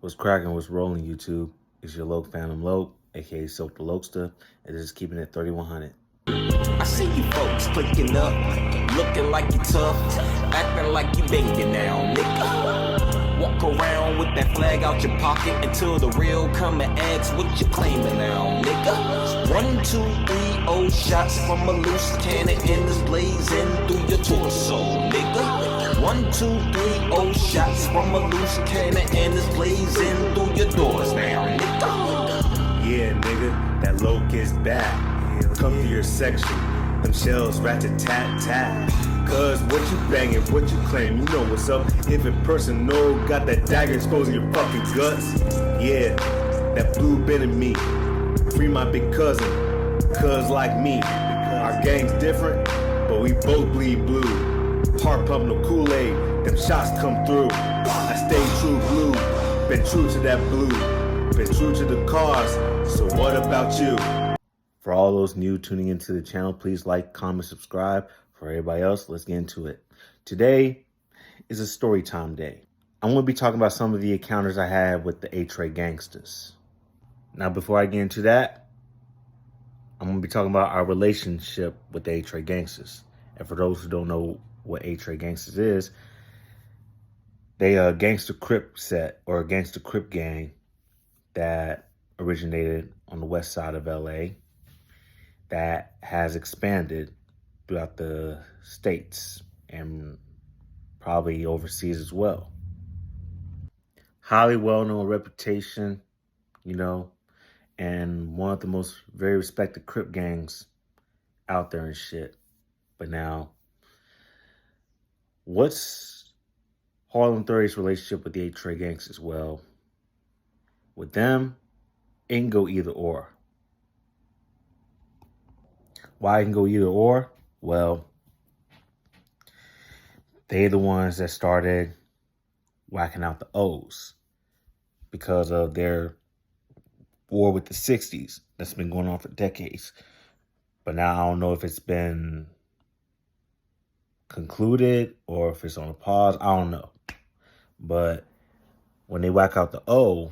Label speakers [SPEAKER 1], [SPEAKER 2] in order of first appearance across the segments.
[SPEAKER 1] What's cracking? What's rolling, YouTube? It's your Loke Phantom Loke, aka Silk the Lokester, and this is keeping it 3100.
[SPEAKER 2] I see you folks clicking up, looking like you tough, acting like you baby now, nigga. Walk around with that flag out your pocket until the real come and ask what you claiming now, nigga. 1, 2, 3, oh shots from a loose cannon and it's blazing through your torso, nigga. 1, 2, 3, oh shots from a loose cannon and it's blazing through your doors now, nigga.
[SPEAKER 3] Yeah, nigga, that Loke is back. Come to your section, them shells rat-a-tat-tat. Cause what you banging, what you claim, you know what's up. If in person, no, got that dagger exposing your fucking guts. Yeah, that blue been in me. Free my big cousin, cuz like me. Our gang's different, but we both bleed blue. Heart pump no Kool-Aid, them shots come through. I stay true blue, been true to that blue. Been true to the cause, so what about you?
[SPEAKER 1] For all those new tuning into the channel, please like, comment, subscribe. For everybody else, let's get into it. Today is a story time day. I'm going to be talking about some of the encounters I had with the Tray Gangstas. Now, before I get into that, I'm going to be talking about our relationship with the Tray Gangstas. And for those who don't know what Tray Gangstas is, they a gangster crip set or a gangster crip gang that originated on the west side of LA that has expanded throughout the states and probably overseas as well. Highly well-known reputation, and one of the most very respected crip gangs out there and shit. But now, what's Harlem 30's relationship with the Tray Gangstas? Well, with them, it can go either or. Why it can go either or? Well, they're the ones that started whacking out the O's because of their war with the 60s that's been going on for decades. But now I don't know if it's been concluded or if it's on a pause. I don't know. But when they whack out the O,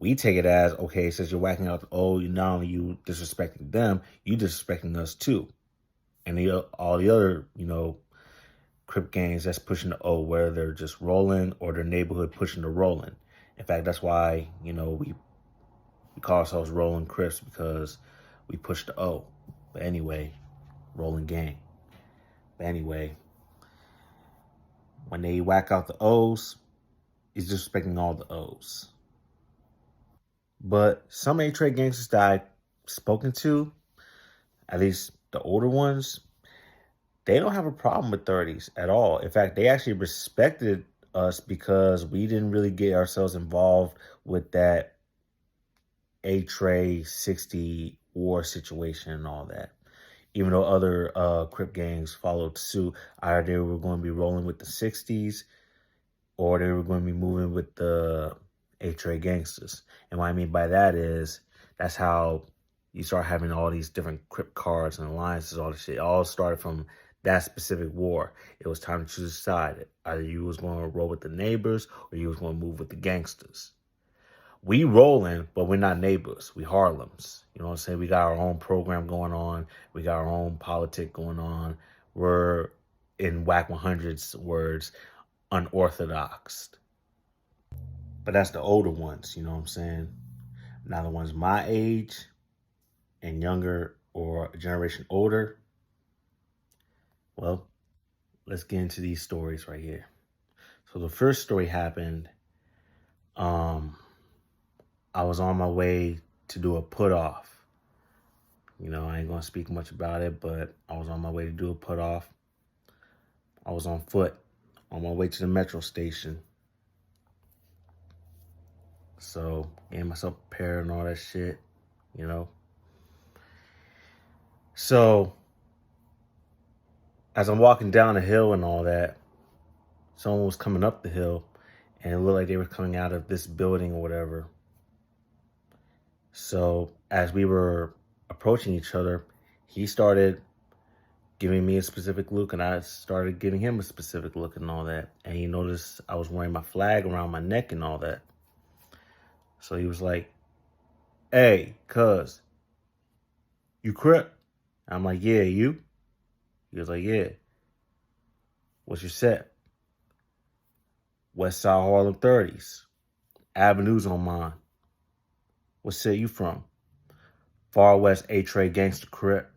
[SPEAKER 1] we take it as, okay, since you're whacking out the O, not only you disrespecting them, you disrespecting us too. And all the other, crip gangs that's pushing the O, whether they're just rolling or their neighborhood pushing the rolling. In fact, that's why, we call ourselves Rolling Crips, because we push the O. But anyway, rolling gang. But anyway, when they whack out the O's, it's disrespecting all the O's. But some Tray Gangstas that I've spoken to, at least the older ones, they don't have a problem with 30s at all. In fact, they actually respected us because we didn't really get ourselves involved with that Tray 60 war situation and all that. Even though other crip gangs followed suit, either they were going to be rolling with the 60s or they were going to be moving with the Tray Gangstas. And what I mean by that is, that's how you start having all these different crip cards and alliances, all this shit. It all started from that specific war. It was time to choose a side. Either you was going to roll with the neighbors or you was going to move with the gangsters. We rolling, but we're not neighbors. We Harlems. You know what I'm saying? We got our own program going on. We got our own politic going on. We're, in Whack 100's words, unorthodox. But that's the older ones, you know what I'm saying? Now the ones my age and younger or a generation older, well, let's get into these stories right here. So the first story happened, I was on my way to do a put off. I ain't gonna speak much about it, but I was on my way to do a put off. I was on foot on my way to the metro station. So, getting myself prepared and all that shit, So, as I'm walking down the hill and all that, someone was coming up the hill and it looked like they were coming out of this building or whatever. So, as we were approaching each other, he started giving me a specific look, and I started giving him a specific look and all that. And he noticed I was wearing my flag around my neck and all that. So he was like, "Hey, cuz, you Crip?" I'm like, "Yeah, you?" He was like, "Yeah." "What's your set?" "West Side Harlem 30s. Avenues on mine." "What set you from?" "Far West A Tray Gangsta Crip."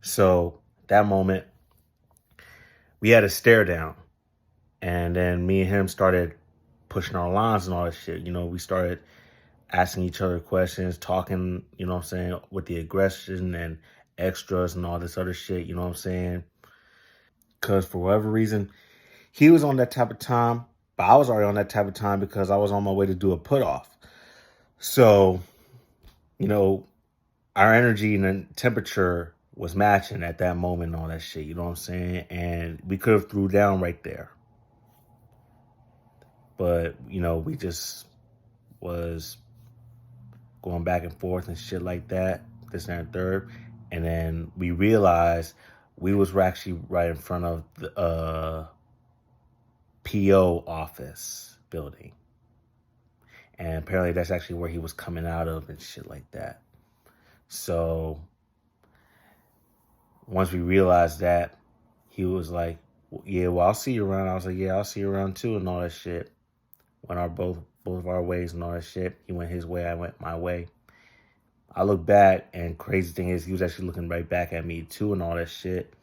[SPEAKER 1] So that moment, we had a stare down. And then me and him started pushing our lines and all that shit. We started asking each other questions, talking, what I'm saying, with the aggression and extras and all this other shit, what I'm saying? Because for whatever reason, he was on that type of time, but I was already on that type of time because I was on my way to do a put off. So, you know, our energy and the temperature was matching at that moment and all that shit, you know what I'm saying? And we could have threw down right there. But, we just was going back and forth and shit like that, this and that, third. And then we realized we was actually right in front of the PO office building. And apparently that's actually where he was coming out of and shit like that. So once we realized that, he was like, "Yeah, well, I'll see you around." I was like, "Yeah, I'll see you around too," and all that shit. Went our both of our ways and all that shit. He went his way, I went my way. I look back, and crazy thing is, he was actually looking right back at me too, and all that shit.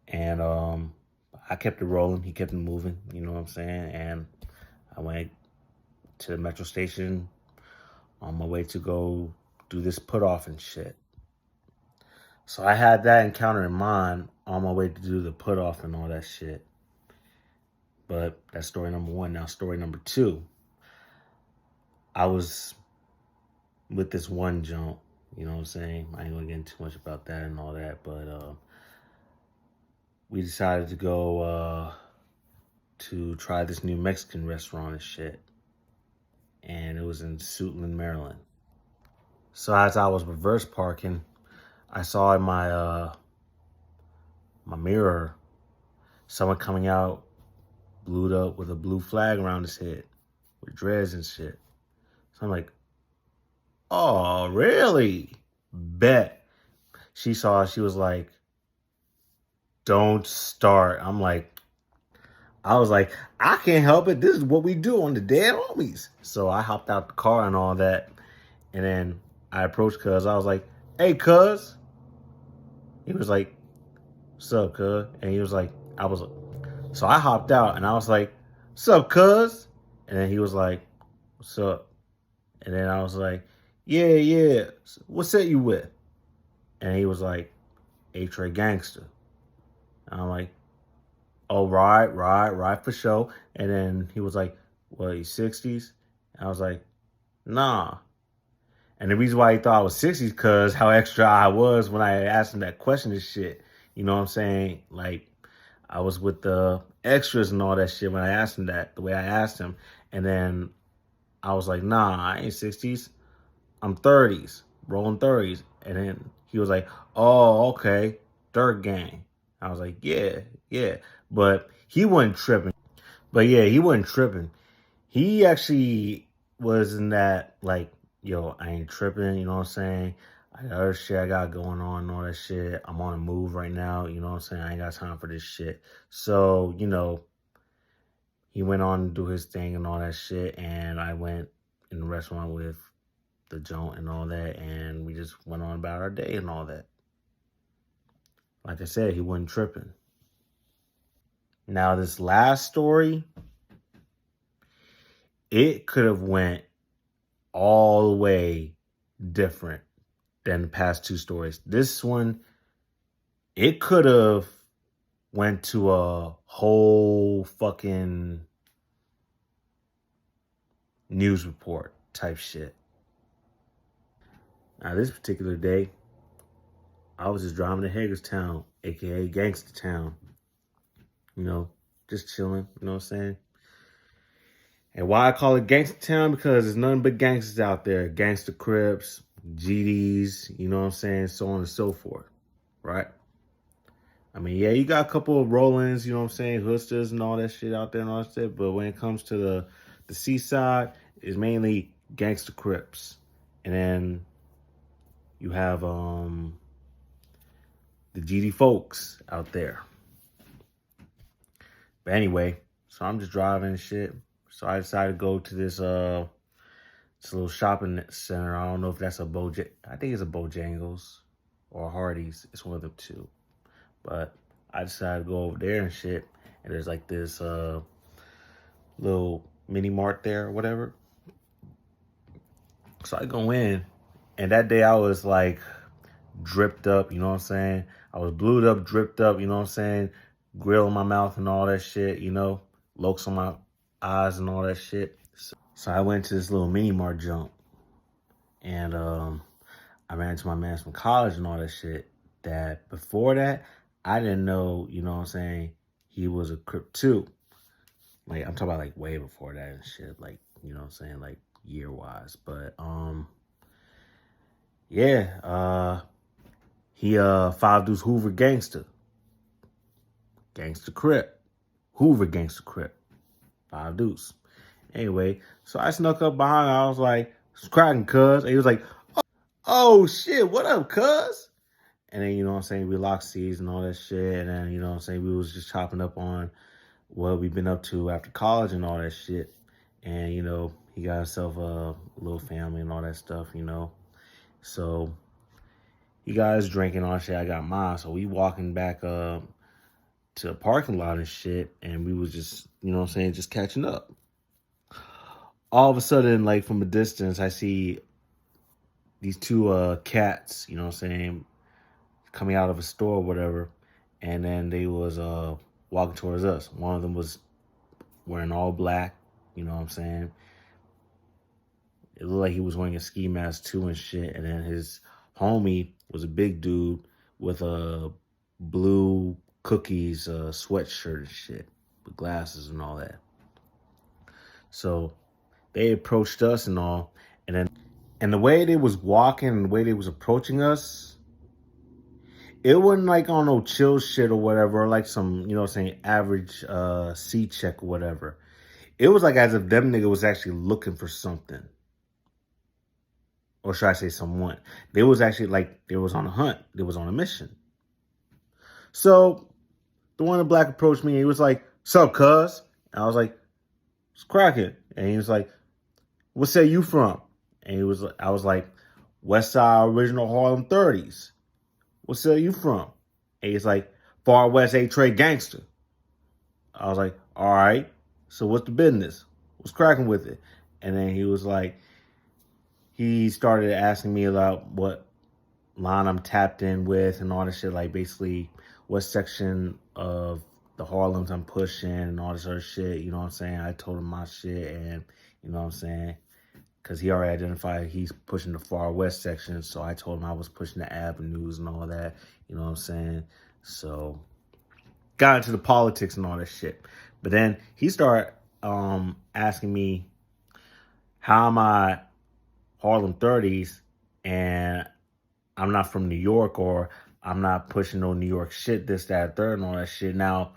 [SPEAKER 1] And I kept it rolling. He kept it moving. You know what I'm saying? And I went to the metro station on my way to go do this put off and shit. So I had that encounter in mind on my way to do the put off and all that shit. But that's story number one. Now story number two. I was with this one junk, you know what I'm saying? I ain't gonna get into too much about that and all that, but we decided to go to try this new Mexican restaurant and shit. And it was in Suitland, Maryland. So as I was reverse parking, I saw in my my mirror someone coming out blued up with a blue flag around his head with dreads and shit. So I'm like, "Oh, really? Bet." She saw, she was like, "Don't start." I was like, "I can't help it. This is what we do on the Dead Homies." So I hopped out the car and all that. And then I approached cuz. I was like, "Hey, cuz." He was like, "What's up, cuz?" And he was like, so I hopped out and I was like, "What's up, cuz?" And then he was like, "What's up?" And then I was like, "Yeah, yeah. What set you with?" And he was like, "Tray Gangsta." And I'm like, "Oh, right, for sure." And then he was like, "What, you 60s?" And I was like, "Nah." And the reason why he thought I was 60s because how extra I was when I asked him that question and shit. You know what I'm saying? Like, I was with the extras and all that shit when I asked him that, the way I asked him. And then I was like, "Nah, I ain't 60s. I'm 30s, rolling 30s." And then he was like, "Oh, okay, third gang." I was like, "Yeah, yeah." But he wasn't tripping. But yeah, he wasn't tripping. He actually was in that, like, "Yo, I ain't tripping," you know what I'm saying? I got other shit I got going on and all that shit. I'm on a move right now, you know what I'm saying? I ain't got time for this shit. So, he went on to do his thing and all that shit. And I went in the restaurant with the joint and all that. And we just went on about our day and all that. Like I said, he wasn't tripping. Now, this last story, it could have went all the way different than the past two stories. This one, it could have went to a whole fucking news report type shit. Now, this particular day, I was just driving to Hagerstown, aka Gangsta Town. Just chilling, you know what I'm saying? And why I call it Gangsta Town? Because there's nothing but gangsters out there. Gangster Crips, GDs, you know what I'm saying? So on and so forth, right? I mean, yeah, you got a couple of Rollins, you know what I'm saying, Hoosters and all that shit out there and all that shit. But when it comes to the seaside, it's mainly gangster Crips. And then you have the GD folks out there. But anyway, so I'm just driving and shit. So I decided to go to this little shopping center. I don't know if that's I think it's a Bojangles or a Hardee's. It's one of the two. But I decided to go over there and shit. And there's like this little mini mart there or whatever. So I go in, and that day I was like dripped up, you know what I'm saying? I was blued up, dripped up, you know what I'm saying? Grill in my mouth and all that shit, you know? Lokes on my eyes and all that shit. So I went to this little mini mart jump. And I ran into my man from college and all that shit. That before that, I didn't know, you know what I'm saying, he was a Crip too. Like, I'm talking about like way before that and shit. Like, you know what I'm saying, like year-wise. But yeah, he 5 Deuce Hoover gangster. Gangster Crip. Hoover gangster Crip. 5 Deuce. Anyway, so I snuck up behind him. I was like, "It's cracking, cuz." And he was like, "Oh shit, what up, cuz?" And then, you know what I'm saying, we locked seas and all that shit. And then, you know what I'm saying, we was just chopping up on what we've been up to after college and all that shit. And, you know, he got himself a little family and all that stuff, you know. So he got his drink and all that shit. I got mine. So we walking back to the parking lot and shit. And we was just, you know what I'm saying, just catching up. All of a sudden, like from a distance, I see these two cats, you know what I'm saying, coming out of a store or whatever. And then they was walking towards us. One of them was wearing all black, you know what I'm saying. It looked like he was wearing a ski mask too and shit. And then his homie was a big dude with a blue cookies sweatshirt and shit with glasses and all that. So they approached us and all. And the way they was walking and the way they was approaching us, it wasn't like on no chill shit or whatever, or like some, you know what I'm saying, average C check or whatever. It was like as if them nigga was actually looking for something. Or should I say someone? They was actually like, they was on a hunt. They was on a mission. So the one in black approached me and he was like, "Sup, cuz?" And I was like, "It's cracking." And he was like, "What say you from?" And I was like, "West Side Original Harlem 30s. What say you from?" And he's like, "Far West A Tray Gangster." I was like, "All right. So what's the business? What's cracking with it?" And then he was like, he started asking me about what line I'm tapped in with and all this shit, like basically what section of the Harlems I'm pushing and all this other shit, you know what I'm saying? I told him my shit and, you know what I'm saying? Because he already identified he's pushing the Far West section, so I told him I was pushing the avenues and all that, you know what I'm saying? So, got into the politics and all that shit. But then he started asking me, how am I Harlem 30s and I'm not from New York, or I'm not pushing no New York shit, this, that, third, and all that shit. Now,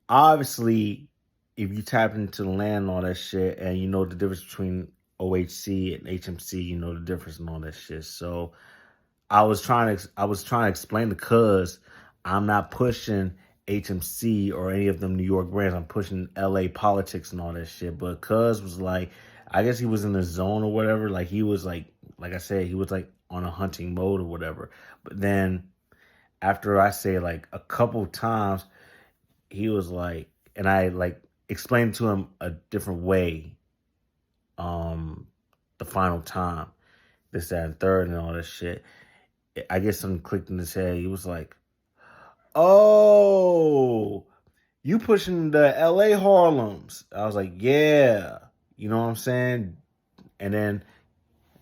[SPEAKER 1] obviously, if you tap into the land and all that shit, and you know the difference between OHC and HMC, you know the difference and all that shit. So I was trying to explain to cuz I'm not pushing HMC or any of them New York brands. I'm pushing LA politics and all that shit. But cuz was like, I guess he was in the zone or whatever. Like he was like I said, he was like on a hunting mode or whatever. But then after I say like a couple times, he was like, and I like explained to him a different way the final time, this, that, and third and all this shit. I guess something clicked in his head. He was like, "Oh, you pushing the LA Harlems." I was like, "Yeah." You know what I'm saying? And then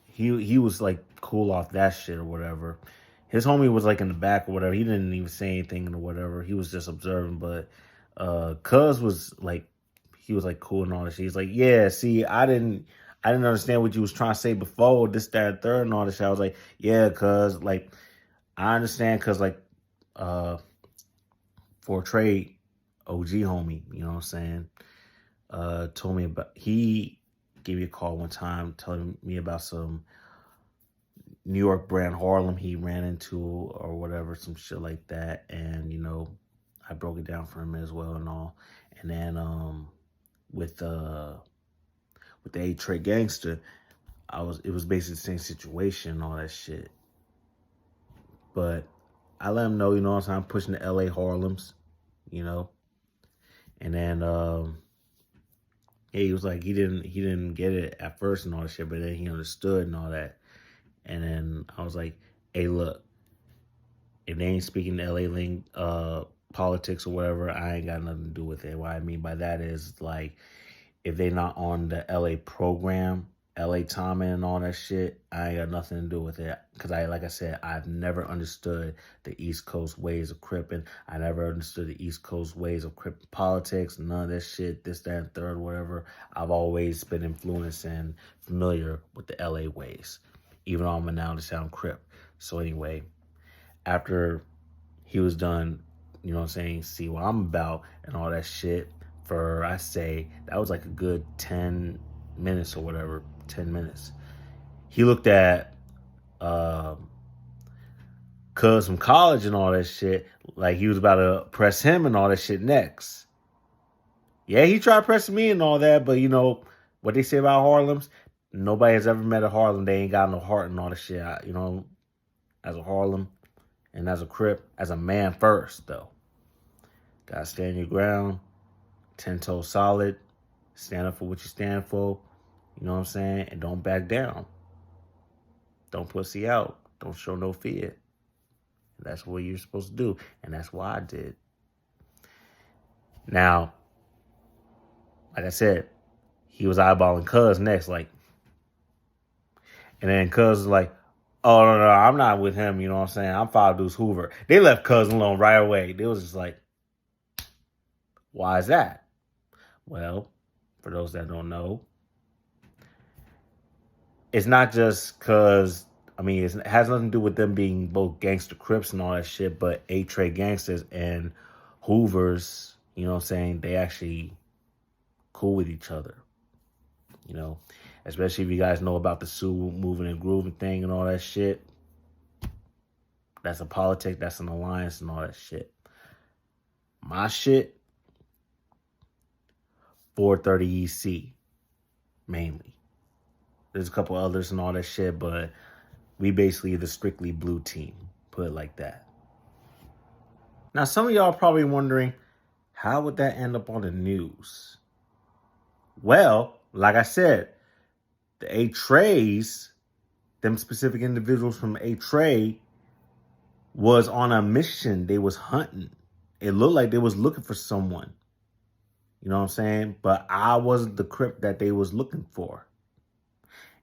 [SPEAKER 1] he was like cool off that shit or whatever. His homie was like in the back or whatever. He didn't even say anything or whatever. He was just observing. But cuz was like, he was like cool and all that shit. He's like, "Yeah, see, I didn't understand what you was trying to say before, this, that, and third and all that shit." I was like, "Yeah, cuz like I understand, cuz like for Tray, OG homie, you know what I'm saying? Told me about, he gave me a call one time telling me about some New York brand Harlem he ran into or whatever, some shit like that. And, I broke it down for him as well and all. And then with the Tray Gangster, it was basically the same situation and all that shit. But I let him know, what I'm pushing the LA Harlems, And then yeah, he was like he didn't get it at first and all that shit, but then he understood and all that. And then I was like, hey, look, if they ain't speaking LA politics or whatever, I ain't got nothing to do with it. What I mean by that is, like, if they not on the LA program, LA timing and all that shit, I ain't got nothing to do with it. Because like I said, I've never understood the East Coast ways of cripping. I never understood the East Coast ways of cripping politics, none of that shit, this, that, and third, whatever. I've always been influenced and familiar with the LA ways, even though I'm now to sound crip. So anyway, after he was done, see what I'm about and all that shit, I say, that was like a good 10 minutes or whatever, 10 minutes. He looked at Cuz from college and all that shit, like he was about to press him and all that shit next. Yeah, he tried pressing me and all that, but what they say about Harlems, nobody has ever met a Harlem, they ain't got no heart and all that shit. As a Harlem and as a Crip, as a man first, though. Gotta stand your ground, 10 toes solid, stand up for what you stand for, you know what I'm saying? And don't back down. Don't pussy out. Don't show no fear. That's what you're supposed to do. And that's what I did. Now, like I said, he was eyeballing Cuz next, like, and then Cuz was like, oh, no, I'm not with him, you know what I'm saying? I'm Five Deuce Hoover. They left Cuz alone right away. They was just like, why is that? Well, for those that don't know, it's not just because, it has nothing to do with them being both gangster Crips and all that shit, but Tray Gangstas and Hoovers, you know what I'm saying, they actually cool with each other, especially if you guys know about the Sue moving and grooving thing and all that shit. That's a politic, that's an alliance and all that shit. My shit, 430 EC, mainly. There's a couple others and all that shit, but we basically the strictly blue team, put it like that. Now, some of y'all are probably wondering, how would that end up on the news? Well, like I said, the Trays, them specific individuals from Tray, was on a mission. They was hunting. It looked like they was looking for someone. You know what I'm saying? But I wasn't the Crip that they was looking for.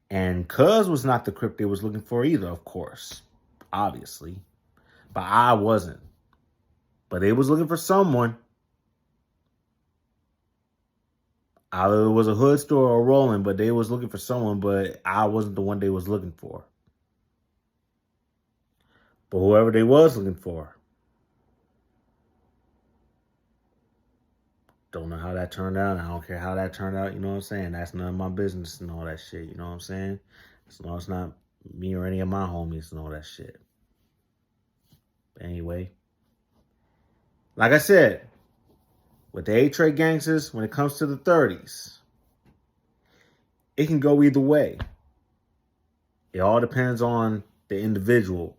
[SPEAKER 1] And Cuz was not the Crip they was looking for either, of course. Obviously. But I wasn't. But they was looking for someone. Either it was a hood store or rolling, but they was looking for someone, but I wasn't the one they was looking for. But whoever they was looking for, don't know how that turned out. I don't care how that turned out, you know what I'm saying? That's none of my business and all that shit, you know what I'm saying? As long as it's not me or any of my homies and all that shit. But anyway, like I said, with the Tray Gangstas, when it comes to the 30s, it can go either way. It all depends on the individual.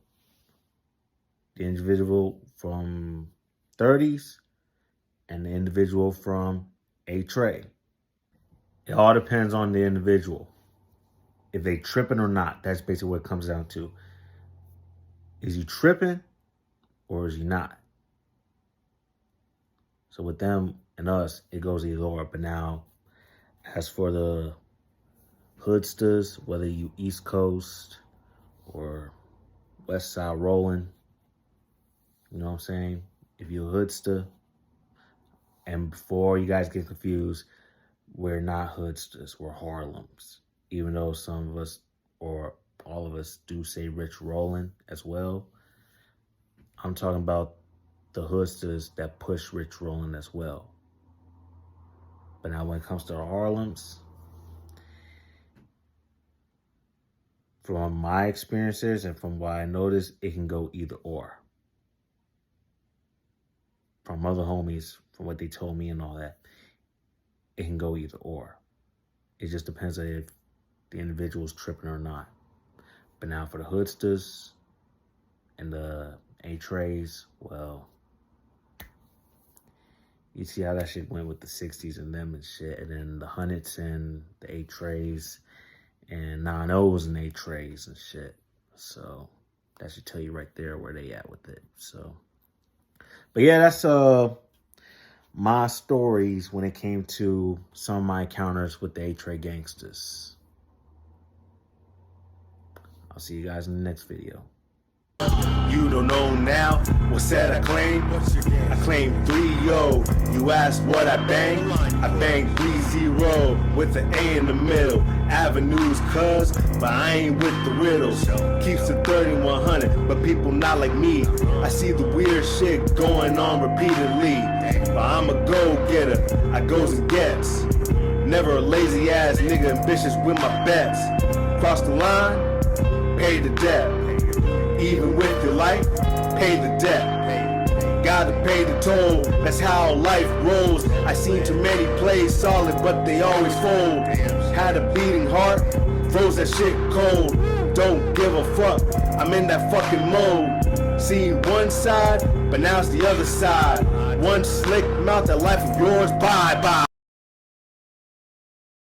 [SPEAKER 1] The individual from 30s and the individual from Tray. It all depends on the individual. If they tripping or not, that's basically what it comes down to. Is he tripping or is he not? So with them and us, it goes either or. But now, as for the hoodsters, whether you East Coast or West Side rolling, you know what I'm saying? If you're a hoodster, and before you guys get confused, we're not hoodsters, we're Harlems. Even though some of us, or all of us, do say rich rolling as well. I'm talking about the hoodsters that push rich rolling as well. But now when it comes to the Harlems, from my experiences and from what I noticed, it can go either or. From other homies, from what they told me and all that, it can go either or. It just depends on if the individual's tripping or not. But now for the hoodsters and the A-Trays, well, you see how that shit went with the 60s and them and shit. And then the hundreds and the A-Trays and 9-0s and A-Trays and shit. So that should tell you right there where they at with it. So, but yeah, that's my stories when it came to some of my encounters with the Tray Gangstas. I'll see you guys in the next video.
[SPEAKER 3] You don't know now what said I claim. I claim 3-0. You ask what I bang? I bang 3-0 with an A in the middle. Avenues, cuz, but I ain't with the riddles. Keeps the 3100, but people not like me. I see the weird shit going on repeatedly. But I'm a go-getter, I goes and gets. Never a lazy ass nigga ambitious with my bets. Cross the line, pay the debt. Even with your life, pay the debt. Gotta pay the toll, that's how life rolls. I seen too many plays solid, but they always fold. Had a beating heart, froze that shit cold. Don't give a fuck, I'm in that fucking mode. Seen one side, but now it's the other side. One slick mouth, that life of yours, bye bye.